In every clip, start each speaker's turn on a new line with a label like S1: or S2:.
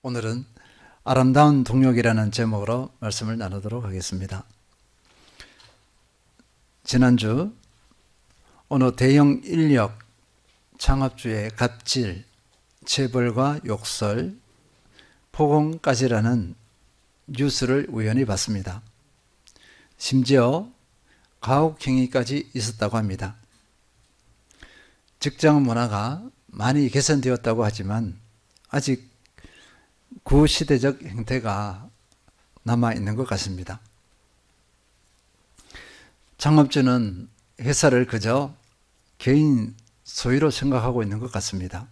S1: 오늘은 아름다운 동력이라는 제목으로 말씀을 나누도록 하겠습니다. 지난주 어느 대형 인력 창업주의 갑질, 체벌과 욕설, 폭언까지라는 뉴스를 우연히 봤습니다. 심지어 가혹행위까지 있었다고 합니다. 직장 문화가 많이 개선되었다고 하지만 아직 구시대적 형태가 남아있는 것 같습니다. 창업주는 회사를 그저 개인 소유로 생각하고 있는 것 같습니다.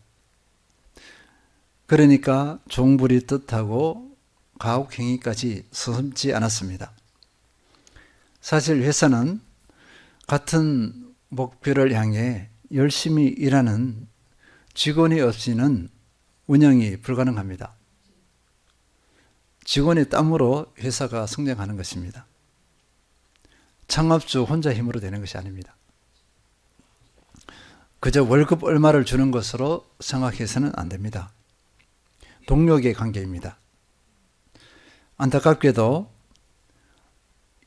S1: 그러니까 종부리 뜻하고 가혹행위까지 서슴지 않았습니다. 사실 회사는 같은 목표를 향해 열심히 일하는 직원이 없이는 운영이 불가능합니다. 직원의 땀으로 회사가 성장하는 것입니다. 창업주 혼자 힘으로 되는 것이 아닙니다. 그저 월급 얼마를 주는 것으로 생각해서는 안 됩니다. 동력의 관계입니다. 안타깝게도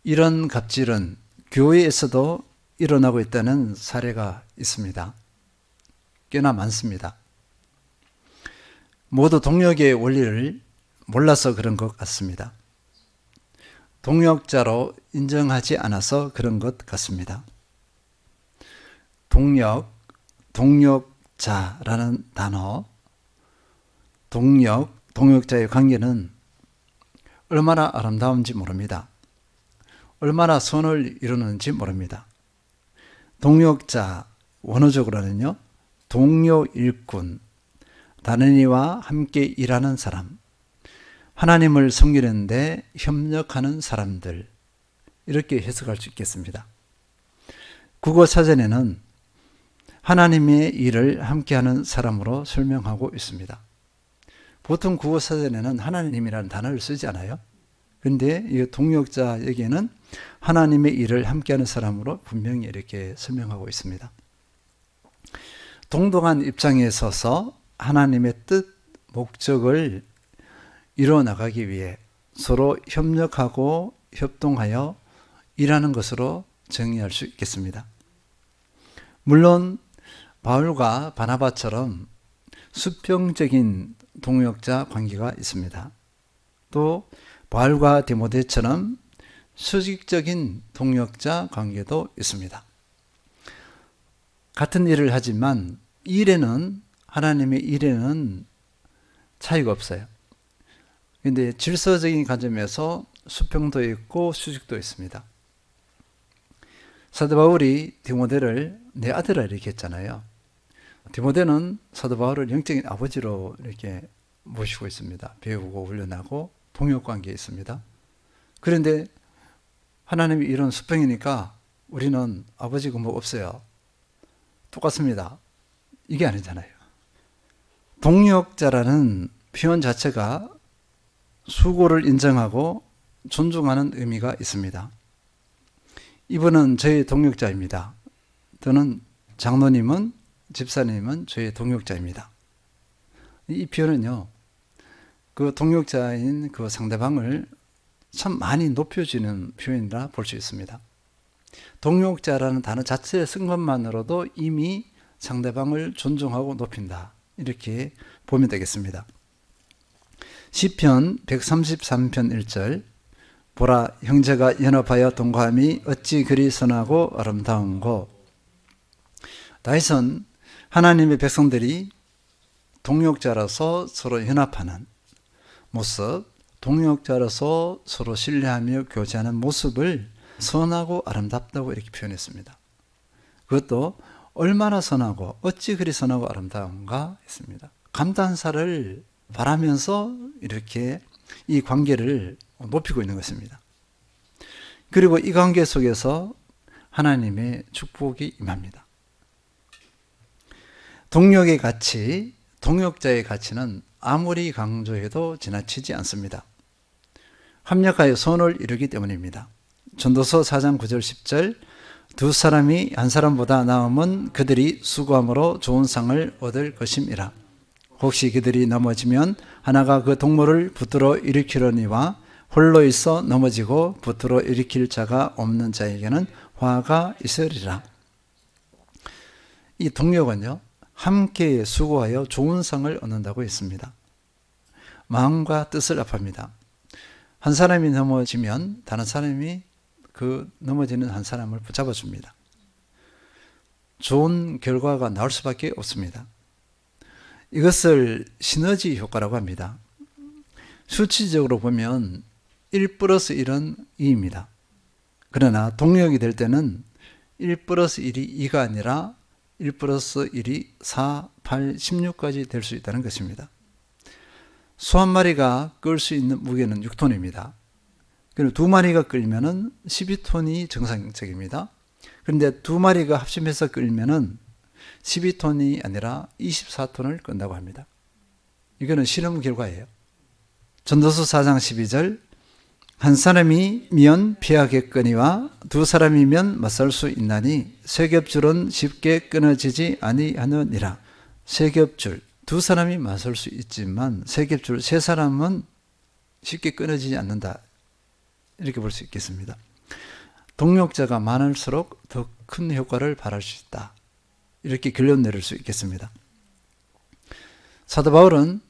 S1: 이런 갑질은 교회에서도 일어나고 있다는 사례가 있습니다. 꽤나 많습니다. 모두 동력의 원리를 몰라서 그런 것 같습니다. 동력자로 인정하지 않아서 그런 것 같습니다. 동력자라는 단어, 동력자의 관계는 얼마나 아름다운지 모릅니다. 얼마나 선을 이루는지 모릅니다. 동력자, 원어적으로는요, 동료 일꾼, 다른 이와 함께 일하는 사람, 하나님을 섬기는데 협력하는 사람들, 이렇게 해석할 수 있겠습니다. 국어사전에는 하나님의 일을 함께하는 사람으로 설명하고 있습니다. 보통 국어사전에는 하나님이라는 단어를 쓰지 않아요. 그런데 이 동력자 여기에는 하나님의 일을 함께하는 사람으로 분명히 이렇게 설명하고 있습니다. 동등한 입장에 서서 하나님의 뜻, 목적을 이루어 나가기 위해 서로 협력하고 협동하여 일하는 것으로 정의할 수 있겠습니다. 물론 바울과 바나바처럼 수평적인 동력자 관계가 있습니다. 또 바울과 디모데처럼 수직적인 동력자 관계도 있습니다. 같은 일을 하지만 하나님의 일에는 차이가 없어요. 그런데 질서적인 관점에서 수평도 있고 수직도 있습니다. 사도 바울이 디모데를 내 아들아 이렇게 했잖아요. 디모데는 사도 바울을 영적인 아버지로 이렇게 모시고 있습니다. 배우고 훈련하고 동역관계에 있습니다. 그런데 하나님이 이런 수평이니까 우리는 아버지가 뭐 없어요. 똑같습니다. 이게 아니잖아요. 동역자라는 표현 자체가 수고를 인정하고 존중하는 의미가 있습니다. 이분은 저의 동역자입니다. 또는 장로님은, 집사님은 저의 동역자입니다. 이 표현은요, 그 동역자인 그 상대방을 참 많이 높여주는 표현이라 볼 수 있습니다. 동역자라는 단어 자체에 쓴 것만으로도 이미 상대방을 존중하고 높인다. 이렇게 보면 되겠습니다. 시편 133편 1절 보라 형제가 연합하여 동거함이 어찌 그리 선하고 아름다운고. 다윗은 하나님의 백성들이 동역자로서 서로 연합하는 모습, 동역자로서 서로 신뢰하며 교제하는 모습을 선하고 아름답다고 이렇게 표현했습니다. 그것도 얼마나 선하고 어찌 그리 선하고 아름다운가 했습니다. 감탄사를 바라면서 이렇게 이 관계를 높이고 있는 것입니다. 그리고 이 관계 속에서 하나님의 축복이 임합니다. 동력의 가치, 동역자의 가치는 아무리 강조해도 지나치지 않습니다. 합력하여 선을 이루기 때문입니다. 전도서 4장 9절 10절 두 사람이 한 사람보다 나음은 그들이 수고함으로 좋은 상을 얻을 것임이라. 혹시 그들이 넘어지면 하나가 그 동물을 붙들어 일으키려니와 홀로 있어 넘어지고 붙들어 일으킬 자가 없는 자에게는 화가 있으리라. 이 동력은요, 함께 수고하여 좋은 상을 얻는다고 했습니다. 마음과 뜻을 합합니다. 한 사람이 넘어지면 다른 사람이 그 넘어지는 한 사람을 붙잡아 줍니다. 좋은 결과가 나올 수밖에 없습니다. 이것을 시너지 효과라고 합니다. 수치적으로 보면 1 플러스 1은 2입니다. 그러나 동력이 될 때는 1 플러스 1이 2가 아니라 1 플러스 1이 4, 8, 16까지 될 수 있다는 것입니다. 소 한 마리가 끌 수 있는 무게는 6톤입니다. 그리고 두 마리가 끌면은 12톤이 정상적입니다. 그런데 두 마리가 합심해서 끌면은 12톤이 아니라 24톤을 끈다고 합니다. 이거는 실험 결과예요. 전도서 4장 12절, 한 사람이면 피하겠거니와 두 사람이면 맞설 수 있나니 세 겹줄은 쉽게 끊어지지 아니하느니라. 세 겹줄, 두 사람이 맞설 수 있지만 세 겹줄, 세 사람은 쉽게 끊어지지 않는다. 이렇게 볼 수 있겠습니다. 동력자가 많을수록 더 큰 효과를 발할 수 있다. 이렇게 결론 내릴 수 있겠습니다. 사도 바울은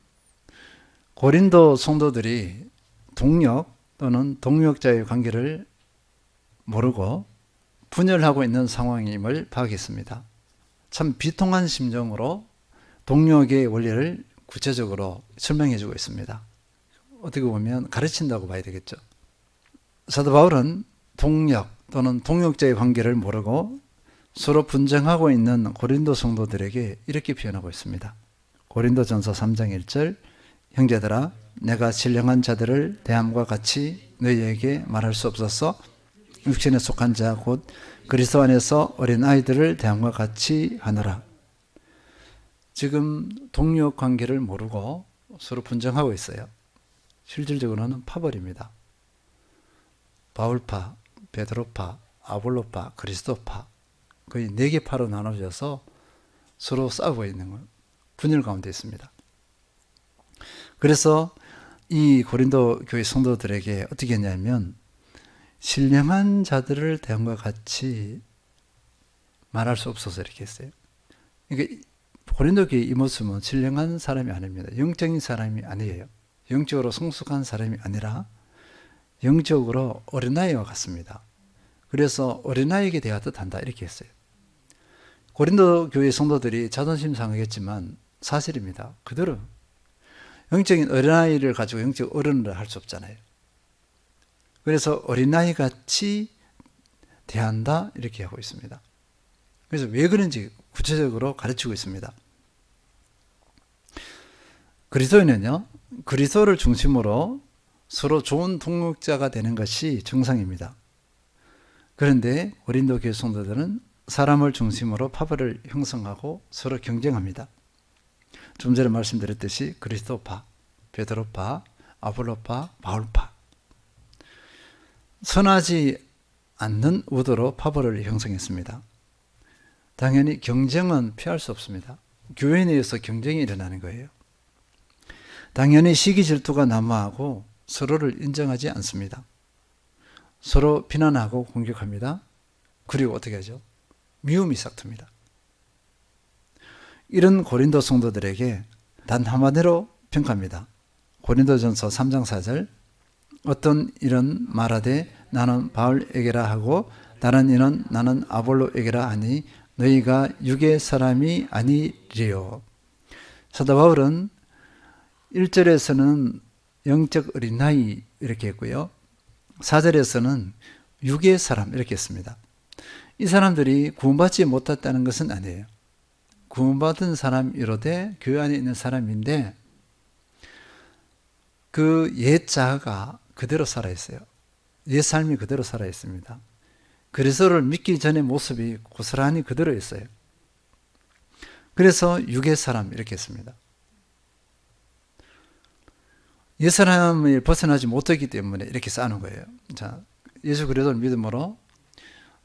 S1: 고린도 성도들이 동력 또는 동력자의 관계를 모르고 분열하고 있는 상황임을 파악했습니다. 참 비통한 심정으로 동력의 원리를 구체적으로 설명해 주고 있습니다. 어떻게 보면 가르친다고 봐야 되겠죠. 사도 바울은 동력 또는 동력자의 관계를 모르고 서로 분쟁하고 있는 고린도 성도들에게 이렇게 표현하고 있습니다. 고린도전서 3장 1절, 형제들아 내가 신령한 자들을 대함과 같이 너희에게 말할 수 없어서 육신에 속한 자 곧 그리스도 안에서 어린 아이들을 대함과 같이 하노라. 지금 동력 관계를 모르고 서로 분쟁하고 있어요. 실질적으로는 파벌입니다. 바울파, 베드로파, 아볼로파, 그리스도파, 거의 4개 파로 나눠져서 서로 싸우고 있는 건 분열 가운데 있습니다. 그래서 이 고린도 교회 성도들에게 어떻게 했냐면 신령한 자들을 대함과 같이 말할 수 없어서 이렇게 했어요. 그러니까 고린도 교회 이 모습은 신령한 사람이 아닙니다. 영적인 사람이 아니에요. 영적으로 성숙한 사람이 아니라 영적으로 어린아이와 같습니다. 그래서 어린아이에게 대하듯 한다 이렇게 했어요. 고린도 교회 성도들이 자존심 상하겠지만 사실입니다. 그들은 영적인 어린아이를 가지고 영적 어른을 할 수 없잖아요. 그래서 어린아이 같이 대한다 이렇게 하고 있습니다. 그래서 왜 그런지 구체적으로 가르치고 있습니다. 그리스도인은요, 그리스도를 중심으로 서로 좋은 동력자가 되는 것이 정상입니다. 그런데 고린도 교회 성도들은 사람을 중심으로 파벌을 형성하고 서로 경쟁합니다. 좀 전에 말씀드렸듯이 그리스도파, 베드로파, 아볼로파, 바울파. 선하지 않는 의도로 파벌을 형성했습니다. 당연히 경쟁은 피할 수 없습니다. 교회 내에서 경쟁이 일어나는 거예요. 당연히 시기 질투가 난무하고 서로를 인정하지 않습니다. 서로 비난하고 공격합니다. 그리고 어떻게 하죠? 미움이 싹틉니다. 이런 고린도 성도들에게 단 한마디로 평가합니다. 고린도전서 3장 4절, 어떤 이런 말하되 나는 바울에게라 하고 다른 이는 나는 아볼로에게라 하니 너희가 육의 사람이 아니리요. 사도 바울은 1절에서는 영적 어린아이 이렇게 했고요. 4절에서는 육의 사람 이렇게 했습니다. 이 사람들이 구원받지 못했다는 것은 아니에요. 구원받은 사람이로되 교회 안에 있는 사람인데 그 옛 자아가 그대로 살아있어요. 옛 삶이 그대로 살아있습니다. 그리스도를 믿기 전의 모습이 고스란히 그대로 있어요. 그래서 육의 사람 이렇게 했습니다. 옛 사람을 벗어나지 못했기 때문에 이렇게 싸는 거예요. 자, 예수 그리스도를 믿음으로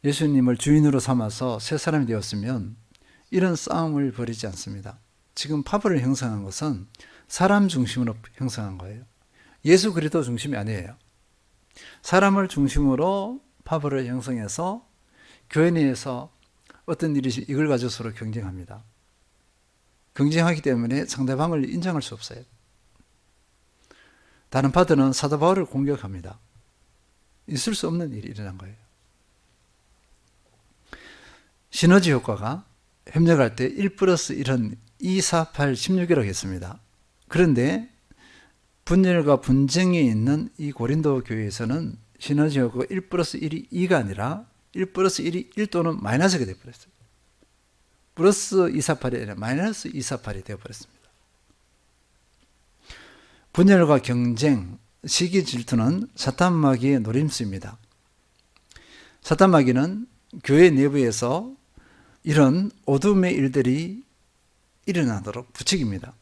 S1: 예수님을 주인으로 삼아서 새 사람이 되었으면 이런 싸움을 벌이지 않습니다. 지금 파벌을 형성한 것은 사람 중심으로 형성한 거예요. 예수 그리스도 중심이 아니에요. 사람을 중심으로 파벌을 형성해서 교회 내에서 어떤 일이 이걸 가지고 서로 경쟁합니다. 경쟁하기 때문에 상대방을 인정할 수 없어요. 다른 파들은 사도 바울을 공격합니다. 있을 수 없는 일이 일어난 거예요. 시너지 효과가 협력할 때 1 플러스 1은 2, 4, 8, 16이라고 했습니다. 그런데 분열과 분쟁이 있는 이 고린도 교회에서는 시너지 효과가 1 플러스 1이 2가 아니라 1 플러스 1이 1 또는 마이너스가 되어버렸어요. 플러스 248이 아니라 마이너스 248이 되어버렸습니다. 분열과 경쟁, 시기 질투는 사탄 마귀의 노림수입니다. 사탄 마귀는 교회 내부에서 이런 어둠의 일들이 일어나도록 부추깁니다.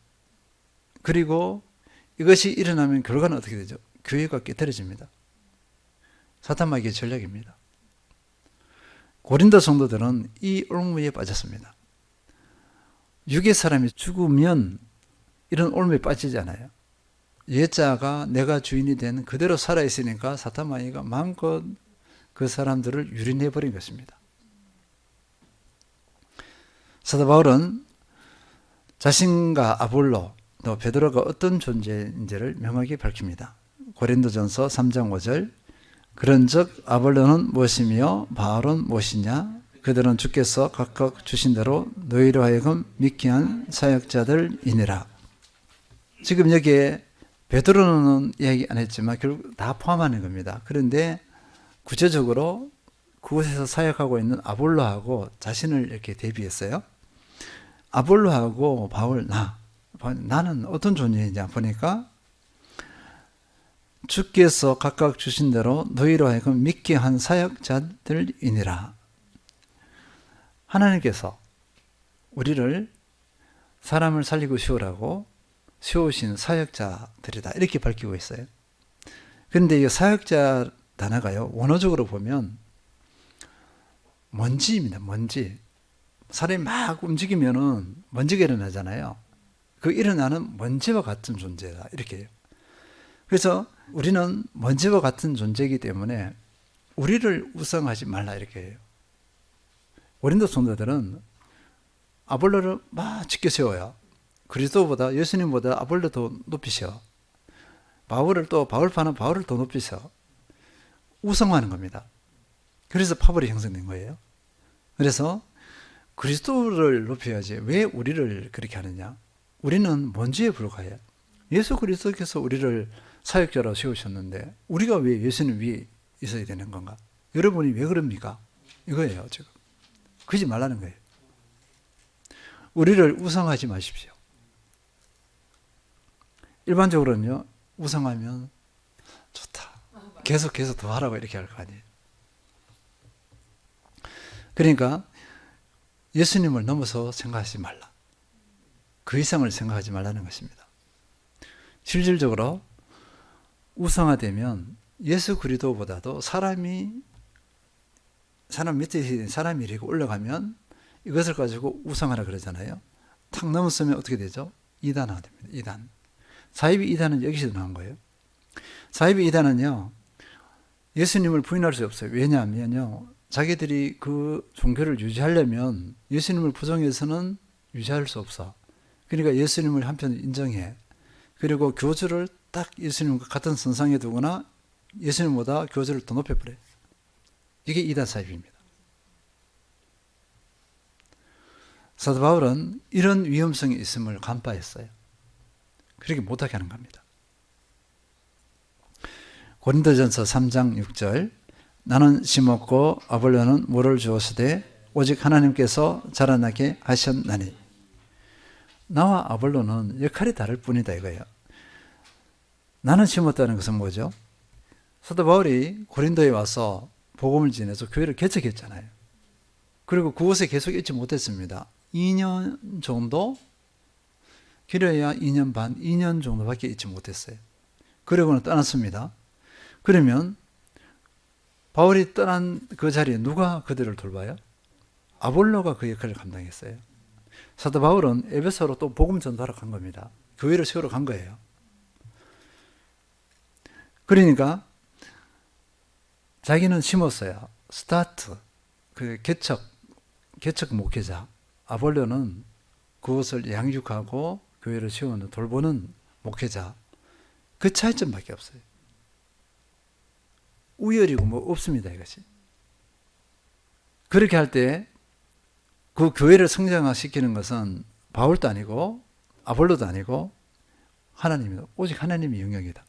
S1: 그리고 이것이 일어나면 결과는 어떻게 되죠? 교회가 깨트려집니다. 사탄 마귀의 전략입니다. 고린도 성도들은 이 올무에 빠졌습니다. 육의 사람이 죽으면 이런 올무에 빠지지 않아요. 예자가 내가 주인이 된 그대로 살아있으니까 사탄 마귀가 마음껏 그 사람들을 유린해버린 것입니다. 사도 바울은 자신과 아볼로 또 베드로가 어떤 존재인지를 명확히 밝힙니다. 고린도전서 3장 5절 그런즉 아볼로는 무엇이며 바울은 무엇이냐 그들은 주께서 각각 주신 대로 너희로 하여금 믿게 한 사역자들이니라. 지금 여기에 베드로는 이야기 안 했지만 결국 다 포함하는 겁니다. 그런데 구체적으로 그곳에서 사역하고 있는 아볼로하고 자신을 이렇게 대비했어요. 아볼로하고 바울, 나는 어떤 존재이냐 보니까 주께서 각각 주신 대로 너희로 하여금 믿게 한 사역자들이니라. 하나님께서 우리를 사람을 살리고 세우신 사역자들이다. 이렇게 밝히고 있어요. 그런데 이 사역자 단어가요, 원어적으로 보면 먼지입니다. 먼지. 사람이 막 움직이면은 먼지가 일어나잖아요. 그 일어나는 먼지와 같은 존재다. 이렇게 해요. 그래서 우리는 먼지와 같은 존재이기 때문에 우리를 우상하지 말라. 이렇게 해요. 고린도 성도들은 아볼로를 막 지켜 세워요. 그리스도보다 예수님보다 아볼로 더 높이셔. 바울파는 바울을 더 높이셔. 우상화하는 겁니다. 그래서 파벌이 형성된 거예요. 그래서 그리스도를 높여야지 왜 우리를 그렇게 하느냐? 우리는 먼지에 불과해요. 예수 그리스도께서 우리를 사역자로 세우셨는데 우리가 왜 예수님 위에 있어야 되는 건가? 여러분이 왜 그럽니까? 이거예요, 지금. 그러지 말라는 거예요. 우리를 우상하지 마십시오. 일반적으로는요, 우상하면 좋다. 계속 더 하라고 이렇게 할 거 아니에요. 그러니까 예수님을 넘어서 생각하지 말라. 그 이상을 생각하지 말라는 것입니다. 실질적으로 우상화되면 예수 그리스도보다도 사람 밑에 있는 사람이 이렇게 올라가면 이것을 가지고 우상하라 그러잖아요. 탁 넘었으면 어떻게 되죠? 이단화가 됩니다. 이단. 사이비 이단은 여기서 나온 거예요. 사이비 이단은요, 예수님을 부인할 수 없어요. 왜냐하면요, 자기들이 그 종교를 유지하려면 예수님을 부정해서는 유지할 수 없어. 그러니까 예수님을 한편 인정해. 그리고 교주를 딱 예수님과 같은 선상에 두거나 예수님보다 교주를 더 높여버려요. 이게 이단 사입입니다. 사도 바울은 이런 위험성이 있음을 간파했어요. 그렇게 못하게 하는 겁니다. 고린도전서 3장 6절 나는 심었고 아볼로는 물을 주었으되 오직 하나님께서 자라나게 하셨나니. 나와 아볼로는 역할이 다를 뿐이다 이거예요. 나는 심었다는 것은 뭐죠? 사도 바울이 고린도에 와서 복음을 전해서 교회를 개척했잖아요. 그리고 그곳에 계속 있지 못했습니다. 2년 정도? 길어야 2년 반, 2년 정도밖에 있지 못했어요. 그러고는 떠났습니다. 그러면 바울이 떠난 그 자리에 누가 그들을 돌봐요? 아볼로가 그 역할을 감당했어요. 사도 바울은 에베소로 또 복음 전도하러 간 겁니다. 교회를 세우러 간 거예요. 그러니까 자기는 심었어요. 스타트, 그 개척 목회자. 아볼로는 그것을 양육하고 교회를 세우는 돌보는 목회자. 그 차이점밖에 없어요. 우열이고 뭐 없습니다, 이것이. 그렇게 할 때 그 교회를 성장시키는 것은 바울도 아니고 아볼로도 아니고 하나님이다. 오직 하나님의 영역이다.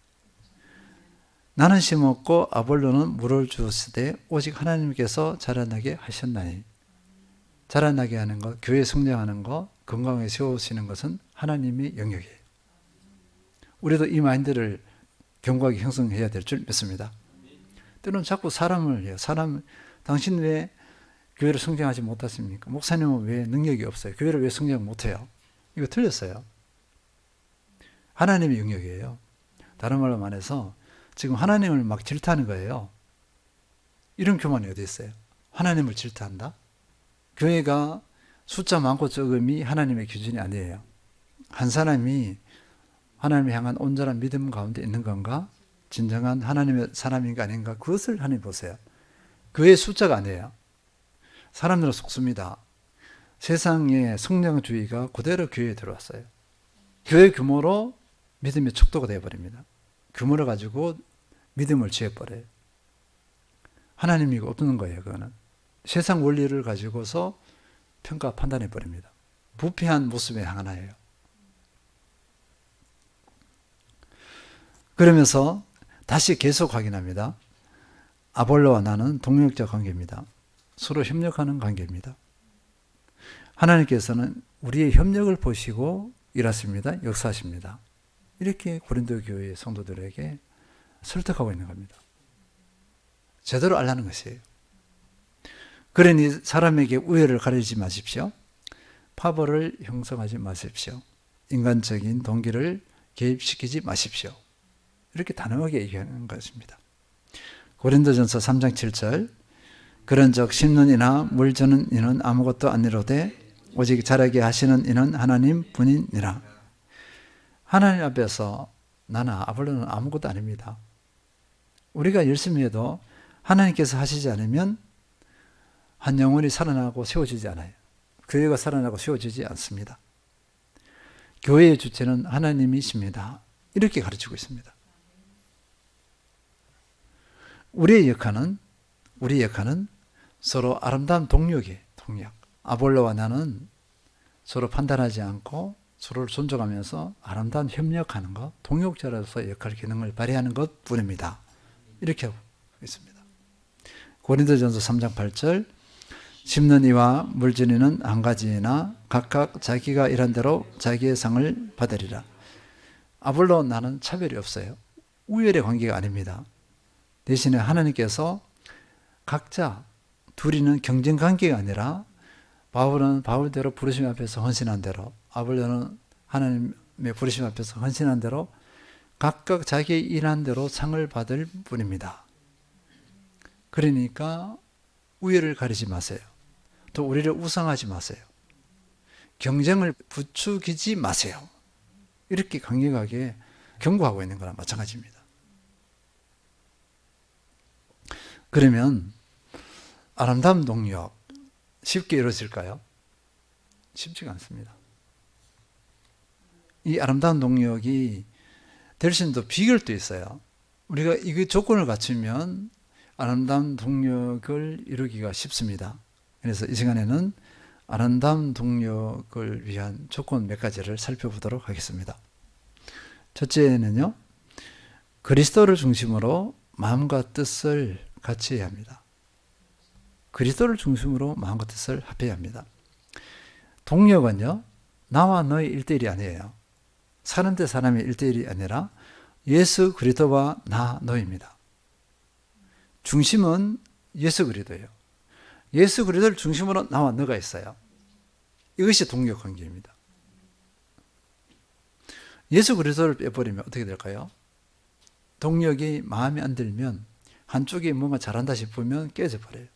S1: 나는 심었고 아볼로는 물을 주었으되 오직 하나님께서 자라나게 하셨나니. 자라나게 하는 것, 교회 성장하는 것, 건강하게 세우시는 것은 하나님의 영역이에요. 우리도 이 마인드를 견고하게 형성해야 될 줄 믿습니다. 때로는 자꾸 사람을 해요. 당신 왜 교회를 성장하지 못했습니까? 목사님은 왜 능력이 없어요? 교회를 왜 성장 못해요? 이거 틀렸어요. 하나님의 영역이에요. 다른 말로 말해서 지금 하나님을 막 질타하는 거예요. 이런 교만이 어디 있어요? 하나님을 질타한다? 교회가 숫자 많고 적음이 하나님의 기준이 아니에요. 한 사람이 하나님을 향한 온전한 믿음 가운데 있는 건가? 진정한 하나님의 사람인가 아닌가? 그것을 하나님 보세요. 교회의 숫자가 아니에요. 사람들은 속습니다. 세상의 성령주의가 그대로 교회에 들어왔어요. 교회 규모로 믿음의 척도가 되어버립니다. 규모를 가지고 믿음을 취해버려요. 하나님이 없는 거예요, 그거는. 세상 원리를 가지고서 평가 판단해버립니다. 부패한 모습의 하나예요. 그러면서 다시 계속 확인합니다. 아볼로와 나는 동력자 관계입니다. 서로 협력하는 관계입니다. 하나님께서는 우리의 협력을 보시고 일하십니다. 역사하십니다. 이렇게 고린도 교회의 성도들에게 설득하고 있는 겁니다. 제대로 알라는 것이에요. 그러니 사람에게 우열을 가리지 마십시오. 파벌을 형성하지 마십시오. 인간적인 동기를 개입시키지 마십시오. 이렇게 단호하게 얘기하는 것입니다. 고린도전서 3장 7절 그런즉 심는 이나 물 주는 이는 아무것도 아니로되 오직 자라게 하시는 이는 하나님 뿐이니라. 하나님 앞에서 나나 아볼로는 아무것도 아닙니다. 우리가 열심히 해도 하나님께서 하시지 않으면 한 영혼이 살아나고 세워지지 않아요. 교회가 살아나고 세워지지 않습니다. 교회의 주체는 하나님이십니다. 이렇게 가르치고 있습니다. 우리의 역할은 서로 아름다운 동력이에요. 동력. 아볼로와 나는 서로 판단하지 않고 서로를 존중하면서 아름다운 협력하는 것, 동역자로서 역할 기능을 발휘하는 것 뿐입니다. 이렇게 하고 있습니다. 고린도전서 3장 8절 심는 이와 물주는 이는 한 가지이나 각각 자기가 일한 대로 자기의 상을 받으리라. 아볼로와 나는 차별이 없어요. 우열의 관계가 아닙니다. 대신에 하나님께서 각자 둘이는 경쟁 관계가 아니라 바울은 바울대로 부르심 앞에서 헌신한 대로 아볼로는 하나님의 부르심 앞에서 헌신한 대로 각각 자기 일한 대로 상을 받을 뿐입니다. 그러니까 우열을 가리지 마세요. 또 우리를 우상하지 마세요. 경쟁을 부추기지 마세요. 이렇게 강력하게 경고하고 있는 거랑 마찬가지입니다. 그러면 아름다운 동력 쉽게 이루어질까요? 쉽지가 않습니다. 이 아름다운 동력이 될 수 있는 비결도 있어요. 우리가 이 조건을 갖추면 아름다운 동력을 이루기가 쉽습니다. 그래서 이 시간에는 아름다운 동력을 위한 조건 몇 가지를 살펴보도록 하겠습니다. 첫째는요, 그리스도를 중심으로 마음과 뜻을 같이 해야 합니다. 그리스도를 중심으로 마음과 뜻을 합해야 합니다. 동력은요, 나와 너의 1대1이 아니에요. 사람 대 사람의 1대1이 아니라 예수 그리스도와 나 너입니다. 중심은 예수 그리스도예요. 예수 그리스도를 중심으로 나와 너가 있어요. 이것이 동력 관계입니다. 예수 그리스도를 빼버리면 어떻게 될까요? 동력이 마음에 안 들면 한쪽이 뭔가 잘한다 싶으면 깨져버려요.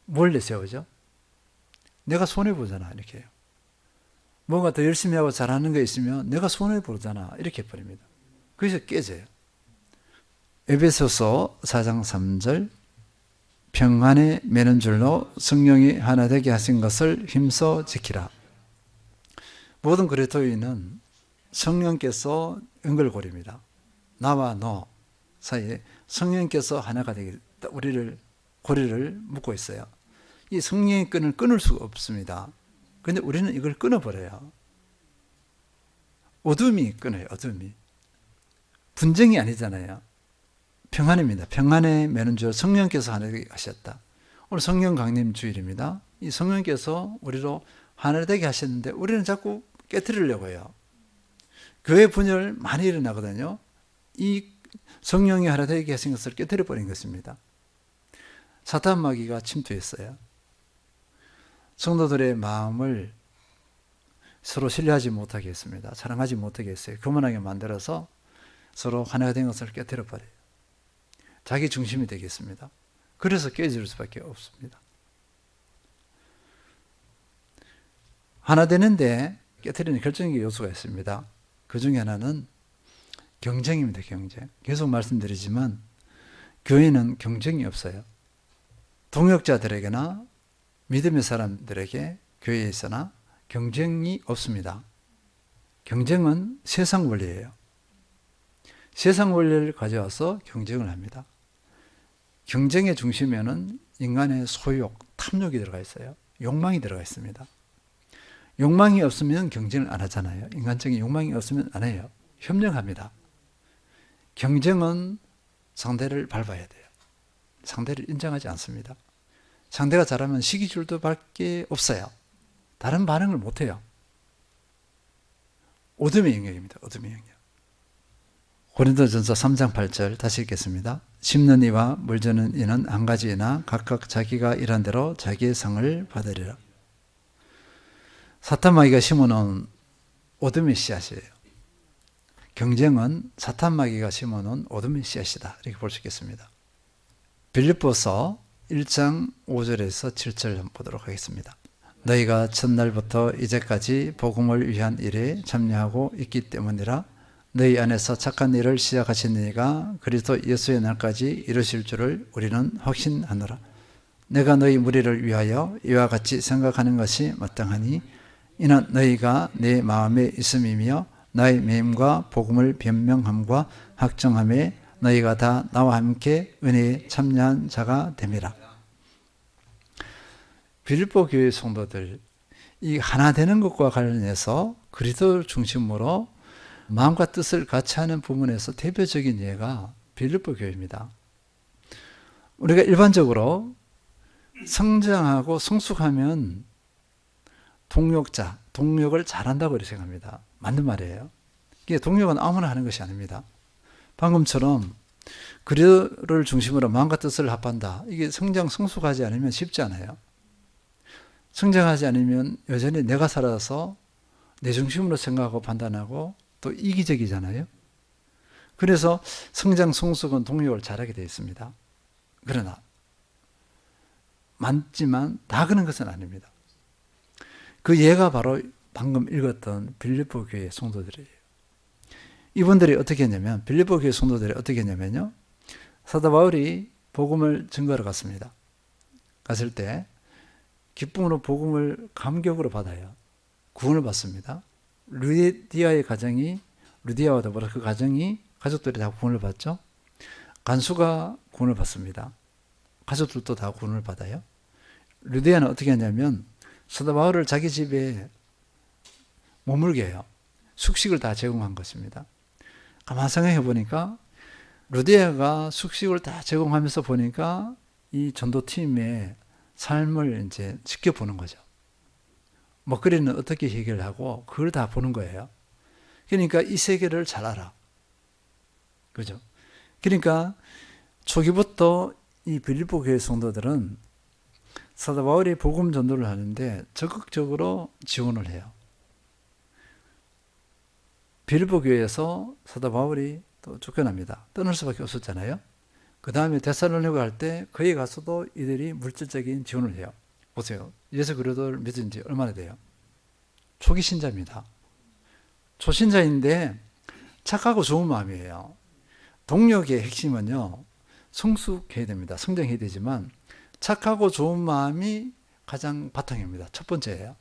S1: 뭘 내세우죠? 내가 손해보잖아. 이렇게 해요. 뭔가 더 열심히 하고 잘하는 거 있으면 내가 손해보잖아. 이렇게 해버립니다. 그래서 깨져요. 에베소서 4장 3절 평안에 매는 줄로 성령이 하나 되게 하신 것을 힘써 지키라. 모든 그리스도인은 성령께서 연결고리입니다. 나와 너 사이에 성령께서 하나가 되게 우리를 고리를 묶고 있어요. 이 성령의 끈을 끊을 수가 없습니다. 그런데 우리는 이걸 끊어버려요. 어둠이 끊어요. 어둠이. 분쟁이 아니잖아요. 평안입니다. 평안에 매는 줄 성령께서 하나 되게 하셨다. 오늘 성령 강림 주일입니다. 이 성령께서 우리로 하나 되게 하셨는데 우리는 자꾸 깨트리려고 해요. 교회 분열 많이 일어나거든요. 이 성령이 하나 되게 하신 것을 깨트려 버린 것입니다. 사탄 마귀가 침투했어요. 성도들의 마음을 서로 신뢰하지 못하게 했습니다. 사랑하지 못하게 했어요. 교만하게 만들어서 서로 하나가 된 것을 깨트려 버려요. 자기 중심이 되겠습니다. 그래서 깨질 수밖에 없습니다. 하나 되는데 깨트리는 결정적인 요소가 있습니다. 그 중에 하나는 경쟁입니다. 경쟁. 계속 말씀드리지만 교회는 경쟁이 없어요. 동역자들에게나 믿음의 사람들에게 교회에 있으나 경쟁이 없습니다. 경쟁은 세상 원리예요. 세상 원리를 가져와서 경쟁을 합니다. 경쟁의 중심에는 인간의 소욕, 탐욕이 들어가 있어요. 욕망이 들어가 있습니다. 욕망이 없으면 경쟁을 안 하잖아요. 인간적인 욕망이 없으면 안 해요. 협력합니다. 경쟁은 상대를 밟아야 돼요. 상대를 인정하지 않습니다. 상대가 잘하면 시기줄도 밖에 없어요. 다른 반응을 못해요. 어둠의 영역입니다. 어둠의 영역. 고린도전서 3장 8절 다시 읽겠습니다. 심는 이와 물주는 이는 한 가지이나 각각 자기가 일한 대로 자기의 상을 받으리라. 사탄 마귀가 심어놓은 어둠의 씨앗이에요. 경쟁은 사탄 마귀가 심어놓은 어둠의 씨앗이다. 이렇게 볼 수 있겠습니다. 빌립보서 1장 5절에서 7절 한번 보도록 하겠습니다. 너희가 첫날부터 이제까지 복음을 위한 일에 참여하고 있기 때문이라. 너희 안에서 착한 일을 시작하신 이가 그리스도 예수의 날까지 이루실 줄을 우리는 확신하노라. 내가 너희 무리를 위하여 이와 같이 생각하는 것이 마땅하니 이는 너희가 내 마음에 있음이며 나의 매임과 복음을 변명함과 확정함에 너희가 다 나와 함께 은혜에 참여한 자가 됨이라. 빌립보 교회 성도들, 이 하나 되는 것과 관련해서 그리스도를 중심으로 마음과 뜻을 같이 하는 부분에서 대표적인 예가 빌립보 교회입니다. 우리가 일반적으로 성장하고 성숙하면 동력을 잘한다고 이렇게 생각합니다. 맞는 말이에요. 이게 동력은 아무나 하는 것이 아닙니다. 방금처럼 그리스도를 중심으로 마음과 뜻을 합한다. 이게 성장하지 않으면 쉽지 않아요. 성장하지 않으면 여전히 내가 살아서 내 중심으로 생각하고 판단하고 또 이기적이잖아요. 그래서 성숙은 동력을 잘하게 되어 있습니다. 그러나 많지만 다 그런 것은 아닙니다. 그 예가 바로 방금 읽었던 빌립보 교회 성도들이에요. 이분들이 어떻게 했냐면, 빌립보 교회 성도들이 어떻게 했냐면요, 사도 바울이 복음을 증거하러 갔습니다. 갔을 때 기쁨으로 복음을 감격으로 받아요. 구원을 받습니다. 루디아의 가정이, 루디아와 더불어 그 가정이, 가족들이 다 구원을 받죠. 간수가 구원을 받습니다. 가족들도 다 구원을 받아요. 루디아는 어떻게 하냐면 사도 바울을 자기 집에 머물게 해요. 숙식을 다 제공한 것입니다. 가만 생각해 보니까 루디아가 숙식을 다 제공하면서 보니까 이 전도팀의 삶을 이제 지켜보는 거죠. 먹거리는 어떻게 해결하고 그걸 다 보는 거예요. 그러니까 이 세계를 잘 알아. 그죠? 그러니까 초기부터 이 빌립보 교회 성도들은 사도 바울이 복음 전도를 하는데 적극적으로 지원을 해요. 빌립보 교회에서 사도 바울이 또 쫓겨납니다. 떠날 수밖에 없었잖아요. 그 다음에 데살로니가 갈 때 거기 가서도 이들이 물질적인 지원을 해요. 보세요. 예수 그리스도를 믿은 지 얼마나 돼요? 초기 신자입니다. 초신자인데 착하고 좋은 마음이에요. 동력의 핵심은요, 성숙해야 됩니다. 성장해야 되지만 착하고 좋은 마음이 가장 바탕입니다. 첫 번째예요.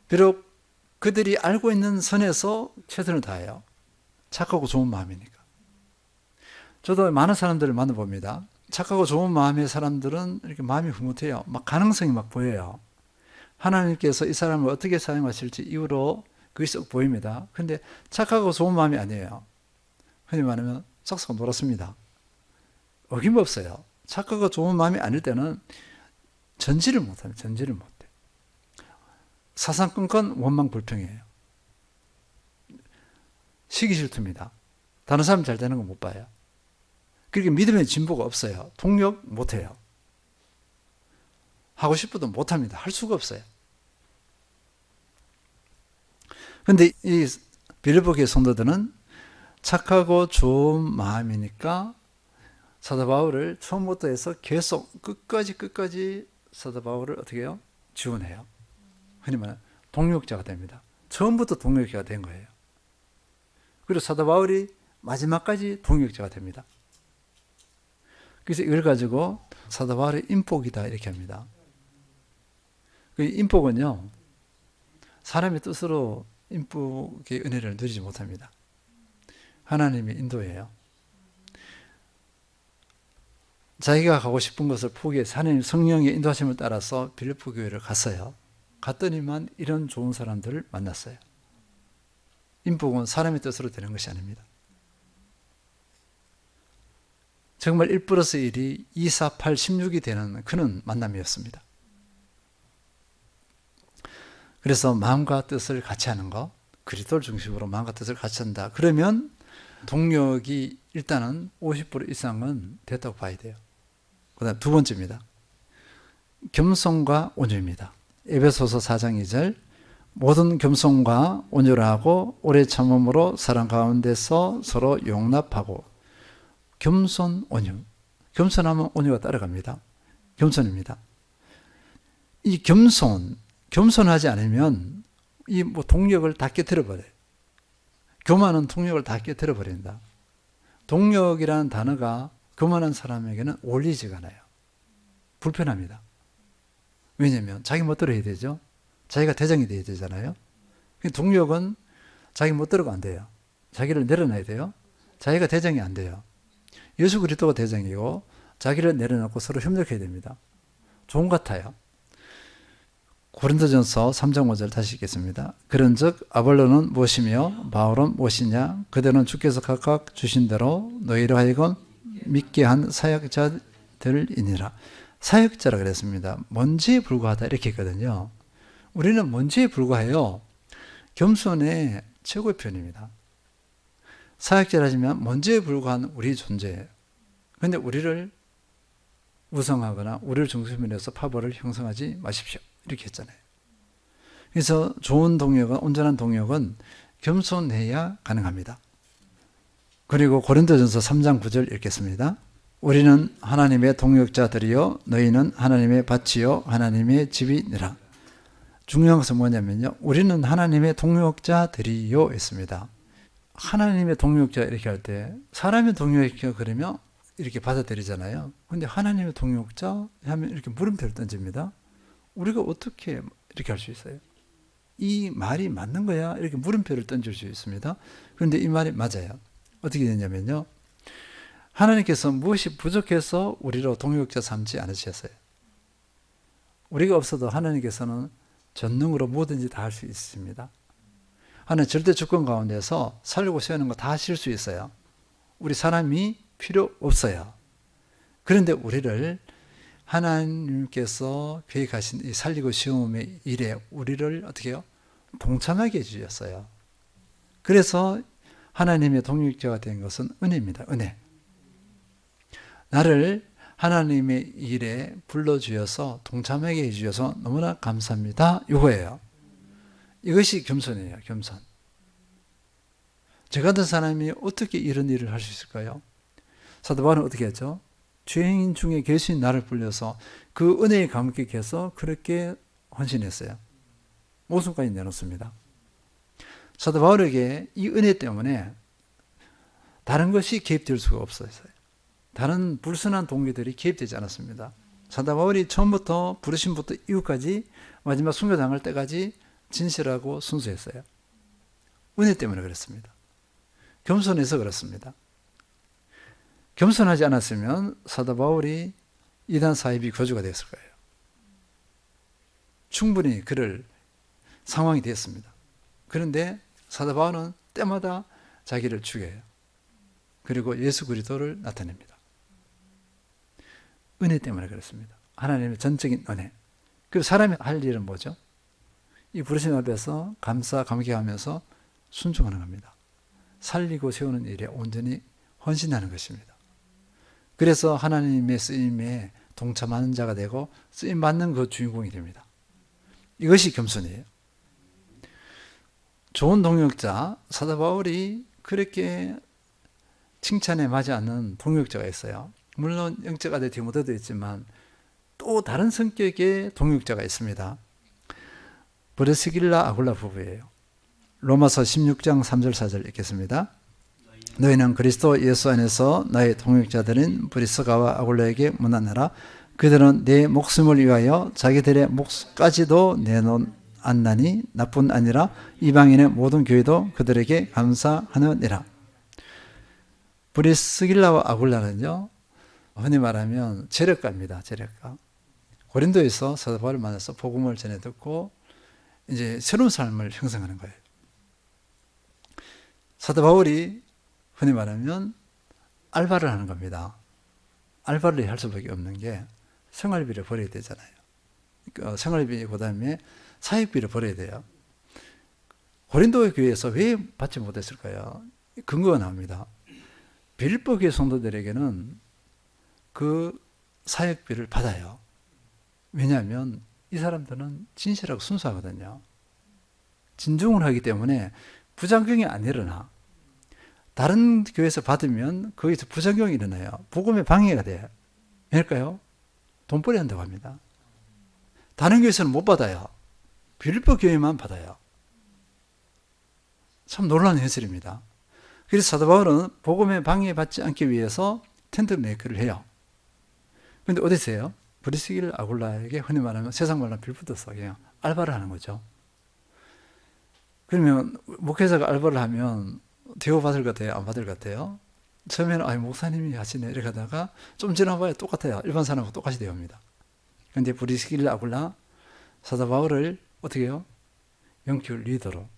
S1: 비록 그들이 알고 있는 선에서 최선을 다해요. 착하고 좋은 마음이니까. 저도 많은 사람들을 만나봅니다. 착하고 좋은 마음의 사람들은 이렇게 마음이 흐뭇해요. 막 가능성이 막 보여요. 하나님께서 이 사람을 어떻게 사용하실지 이후로 그게 쏙 보입니다. 근데 착하고 좋은 마음이 아니에요. 흔히 말하면 썩썩 놀았습니다. 어김없어요. 착하고 좋은 마음이 아닐 때는 전지를 못합니다. 전지를 못해. 사상건건 원망불평이에요. 시기 질투입니다. 다른 사람 잘 되는 거 못 봐요. 그렇게 믿음의 진보가 없어요. 동력 못해요. 하고 싶어도 못합니다. 할 수가 없어요. 그런데 이 빌립보교의 성도들은 착하고 좋은 마음이니까 사도 바울을 처음부터 해서 계속 끝까지 사도 바울을 어떻게 해요? 지원해요. 흔히 말하는 동력자가 됩니다. 처음부터 동력자가 된 거예요. 그리고 사도 바울이 마지막까지 동력자가 됩니다. 그래서 이걸 가지고 사도 바울의 인복이다 이렇게 합니다. 그 인복은요, 사람의 뜻으로 인복의 은혜를 누리지 못합니다. 하나님의 인도예요. 자기가 가고 싶은 것을 포기해서 하나님 성령의 인도하심을 따라서 빌립보 교회를 갔어요. 갔더니만 이런 좋은 사람들을 만났어요. 인복은 사람의 뜻으로 되는 것이 아닙니다. 정말 1+1이 2, 4, 8, 16이 되는 그런 만남이었습니다. 그래서 마음과 뜻을 같이 하는 것, 그리스도를 중심으로 마음과 뜻을 같이 한다. 그러면 동력이 일단은 50% 이상은 됐다고 봐야 돼요. 그 다음 두 번째입니다. 겸손과 온유입니다. 에베소서 4장 2절 모든 겸손과 온유를 하고 오래 참음으로 사랑 가운데서 서로 용납하고 겸손, 온유. 겸손하면 온유가 따라갑니다. 겸손입니다. 이 겸손하지 않으면 이 뭐 동력을 다 깨트려 버려요. 교만은 동력을 다 깨트려 버린다. 동력이라는 단어가 교만한 사람에게는 어울리지가 않아요. 불편합니다. 왜냐하면 자기 멋대로 해야 되죠. 자기가 대장이 돼야 되잖아요. 동력은 자기 멋대로가 안 돼요. 자기를 내려놔야 돼요. 자기가 대장이 안 돼요. 예수 그리스도가 대장이고 자기를 내려놓고 서로 협력해야 됩니다. 좋은 것 같아요. 고린도전서 3장 5절 다시 읽겠습니다. 그런즉 아볼로는 무엇이며 바울은 무엇이냐? 그들은 주께서 각각 주신 대로 너희를 하여금 믿게 한 사역자들이니라. 사역자라 그랬습니다. 먼지에 불과하다 이렇게 했거든요. 우리는 먼지에 불과해요. 겸손의 최고의 표현입니다. 사역자라지만 먼지에 불과한 우리 존재예요. 그런데 우리를 우상하거나 우리를 중심으로 해서 파벌을 형성하지 마십시오. 이렇게 했잖아요. 그래서 좋은 동력은, 온전한 동력은 겸손해야 가능합니다. 그리고 고린도전서 3장 9절 읽겠습니다. 우리는 하나님의 동력자들이요 너희는 하나님의 밭이요 하나님의 집이니라. 중요한 것은 뭐냐면요. 우리는 하나님의 동력자들이요 했습니다. 하나님의 동력자 이렇게 할 때 사람의 동력자 그러면 이렇게 받아들이잖아요. 근데 하나님의 동력자 하면 이렇게 물음표를 던집니다. 우리가 어떻게 이렇게 할 수 있어요? 이 말이 맞는 거야? 이렇게 물음표를 던질 수 있습니다. 그런데 이 말이 맞아요. 어떻게 되냐면요. 하나님께서 무엇이 부족해서 우리로 동력자 삼지 않으셨어요. 우리가 없어도 하나님께서는 전능으로 뭐든지 다 할 수 있습니다. 하나님 절대 주권 가운데서 살고 세우는 거 다 하실 수 있어요. 우리 사람이 필요 없어요. 그런데 우리를 하나님께서 계획하신 이 살리고 세움의 일에 우리를 어떻게 해요? 동참하게 해주셨어요. 그래서 하나님의 동력자가 된 것은 은혜입니다. 은혜. 나를 하나님의 일에 불러주셔서 동참하게 해주셔서 너무나 감사합니다. 이거예요. 이것이 겸손이에요. 겸손. 저 같은 사람이 어떻게 이런 일을 할 수 있을까요? 사도 바울은 어떻게 했죠? 죄인 중에 계신 나를 불려서 그 은혜에 감격해서 그렇게 헌신했어요. 목숨까지 내놓습니다. 사도 바울에게 이 은혜 때문에 다른 것이 개입될 수가 없었어요. 다른 불순한 동기들이 개입되지 않았습니다. 사도 바울이 처음부터 부르심부터 이후까지 마지막 순교당할 때까지 진실하고 순수했어요. 은혜 때문에 그렇습니다. 겸손해서 그렇습니다. 겸손하지 않았으면 사도 바울이 이단 사입이 거주가 됐을 거예요. 충분히 그럴 상황이 됐습니다. 그런데 사도 바울은 때마다 자기를 죽여요. 그리고 예수 그리스도를 나타냅니다. 은혜 때문에 그렇습니다. 하나님의 전적인 은혜. 그 사람이 할 일은 뭐죠? 이 부르심 앞에서 감격하면서 순종하는 겁니다. 살리고 세우는 일에 온전히 헌신하는 것입니다. 그래서 하나님의 쓰임에 동참하는 자가 되고 쓰임 받는 그 주인공이 됩니다. 이것이 겸손이에요. 좋은 동역자, 사도 바울이 그렇게 칭찬에 맞지 않는 동역자가 있어요. 물론 영적 아들 디모데도 있지만 또 다른 성격의 동역자가 있습니다. 브리스길라 아굴라 부부예요. 로마서 16장 3절 4절 읽겠습니다. 너희는 그리스도 예수 안에서 나의 동역자들인 브리스가와 아굴라에게 문안하라. 그들은 내 목숨을 위하여 자기들의 목숨까지도 내놓았나니 나뿐 아니라 이방인의 모든 교회도 그들에게 감사하느니라. 브리스길라와 아굴라는요, 흔히 말하면 재력가입니다. 재력가. 고린도에서 사도 바울을 만나서 복음을 전해 듣고 이제 새로운 삶을 형성하는 거예요. 사도 바울이 흔히 말하면 알바를 하는 겁니다. 알바를 할 수밖에 없는 게 생활비를 벌어야 되잖아요. 생활비 그다음에 사역비를 벌어야 돼요. 고린도 교회에서 왜 받지 못했을까요? 근거가 나옵니다. 빌립보 교회 성도들에게는 그 사역비를 받아요. 왜냐하면 이 사람들은 진실하고 순수하거든요. 진중을 하기 때문에 부작용이 안 일어나. 다른 교회에서 받으면 거기서 부작용이 일어나요. 복음의 방해가 돼요. 왜일까요? 돈벌이 한다고 합니다. 다른 교회에서는 못 받아요. 빌립보 교회만 받아요. 참 놀라운 현실입니다. 그래서 사도 바울은 복음에 방해받지 않기 위해서 텐트 메이커를 해요. 그런데 어디서요? 브리스길 아굴라에게 흔히 말하면 세상 말로 빌붙어서 그냥 알바를 하는 거죠. 그러면 목회자가 알바를 하면 대우 받을 것 같아요? 안 받을 것 같아요? 처음에는 목사님이 하시네 이렇게 하다가 좀 지나봐야 똑같아요. 일반 사람하고 똑같이 되옵니다. 그런데 브리스길 아굴라 사도 바울을 어떻게 해요? 영적 리더로.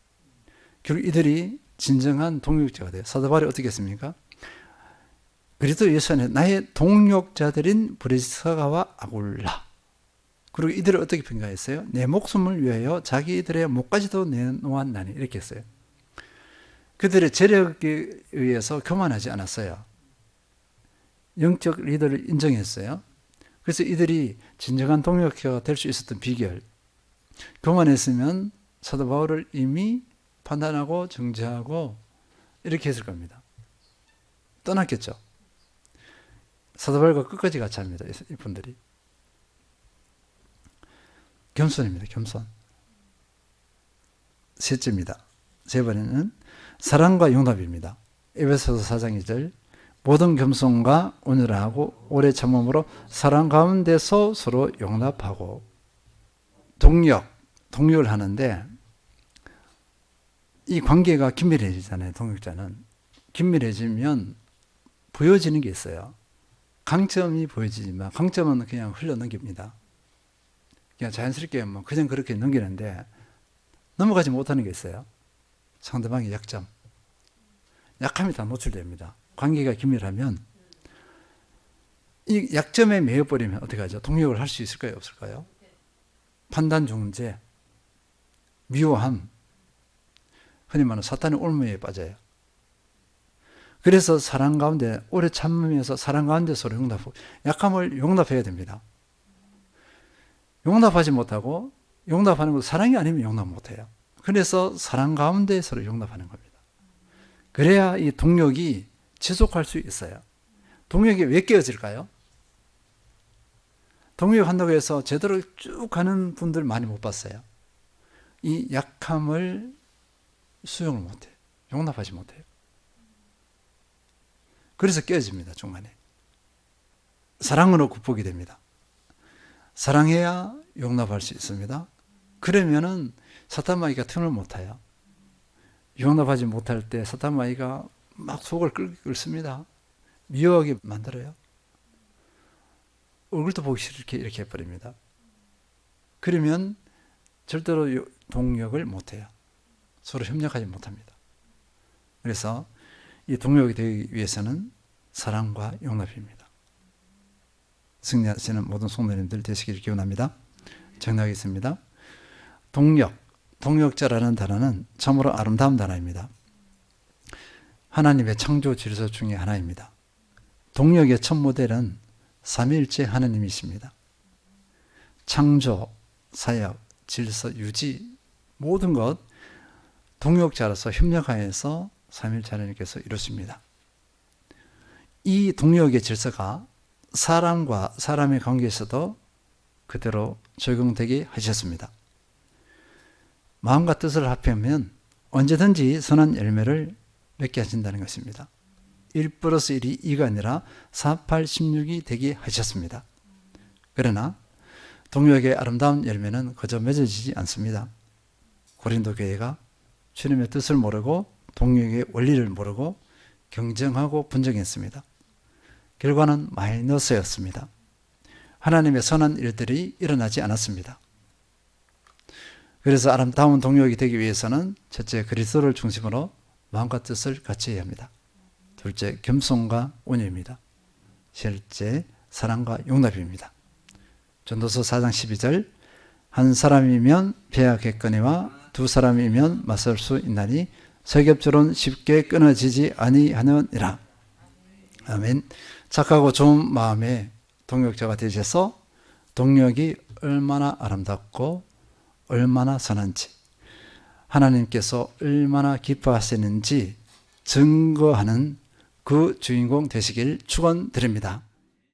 S1: 결국 이들이 진정한 동역자가 돼요. 사도 바울이 어떻게 했습니까? 그리스도 예수 안에 나의 동역자들인 브리스가와 아굴라. 그리고 이들을 어떻게 평가했어요? 내 목숨을 위하여 자기들의 목까지도 내놓았나니 이렇게 했어요. 그들의 재력에 의해서 교만하지 않았어요. 영적 리더를 인정했어요. 그래서 이들이 진정한 동역자가 될 수 있었던 비결. 교만했으면 사도 바울을 이미 판단하고 정죄하고 이렇게 했을 겁니다. 떠났겠죠. 사도 바울과 끝까지 같이 합니다. 이분들이. 겸손입니다. 겸손. 셋째입니다. 세 번에는 사랑과 용납입니다. 에베소서 4장 2절 모든 겸손과 온유하고 오래 참음으로 사랑 가운데서 서로 용납하고 동역을 하는데 이 관계가 긴밀해지잖아요. 동역자는. 긴밀해지면 보여지는 게 있어요. 강점이 보여지지만 강점은 그냥 흘러넘깁니다. 그냥 자연스럽게 그냥 그렇게 넘기는데 넘어가지 못하는 게 있어요. 상대방의 약점. 약함이 다 노출됩니다. 관계가 긴밀하면 이 약점에 매여버리면 어떻게 하죠? 동역을 할 수 있을까요? 없을까요? 판단 중재, 미워함, 흔히 말하는 사탄의 올무에 빠져요. 그래서 사랑 가운데 오래 참으면서 사랑 가운데 서로 용납하고 약함을 용납해야 됩니다. 용납하지 못하고 용납하는 것도 사랑이 아니면 용납 못해요. 그래서 사랑 가운데 서로 용납하는 겁니다. 그래야 이 동력이 지속할 수 있어요. 동력이 왜 깨어질까요? 동역한다고 해서 제대로 쭉 가는 분들 많이 못 봤어요. 이 약함을 수용을 못해요. 용납하지 못해요. 그래서 깨집니다, 중간에. 사랑으로 극복이 됩니다. 사랑해야 용납할 수 있습니다. 그러면은 사탄마귀가 틈을 못 타요. 용납하지 못할 때 사탄마귀가 막 속을 끓습니다. 미워하게 만들어요. 얼굴도 보기 싫게 이렇게 해버립니다. 그러면 절대로 동력을 못해요. 서로 협력하지 못합니다. 그래서 이 동력이 되기 위해서는 사랑과 용납입니다. 승리하시는 모든 성도님들 되시기를 기원합니다. 정리하겠습니다. 동력자라는 단어는 참으로 아름다운 단어입니다. 하나님의 창조 질서 중에 하나입니다. 동력의 첫 모델은 삼위일체 하나님이십니다. 창조, 사역, 질서, 유지 모든 것 동력자로서 협력하여서 삼위일체 하나님께서 이루십니다. 이 동력의 질서가 사람과 사람의 관계에서도 그대로 적용되게 하셨습니다. 마음과 뜻을 합하면 언제든지 선한 열매를 맺게 하신다는 것입니다. 1+1이 2가 아니라 4, 8, 16이 되게 하셨습니다. 그러나 동력의 아름다운 열매는 그저 맺어지지 않습니다. 고린도 교회가 주님의 뜻을 모르고 동력의 원리를 모르고 경쟁하고 분쟁했습니다. 결과는 마이너스였습니다. 하나님의 선한 일들이 일어나지 않았습니다. 그래서 아름다운 동력이 되기 위해서는 첫째, 그리스도를 중심으로 마음과 뜻을 같이 해야 합니다. 둘째, 겸손과 온유입니다. 셋째, 사랑과 용납입니다. 전도서 4장 12절 한 사람이면 배하겠거니와 두 사람이면 맞설 수 있나니 석엽줄은 쉽게 끊어지지 아니하느니라. 아멘. 착하고 좋은 마음의 동력자가 되셔서 동력이 얼마나 아름답고 얼마나 선한지 하나님께서 얼마나 기뻐하시는지 증거하는 그 주인공 되시길 축원드립니다.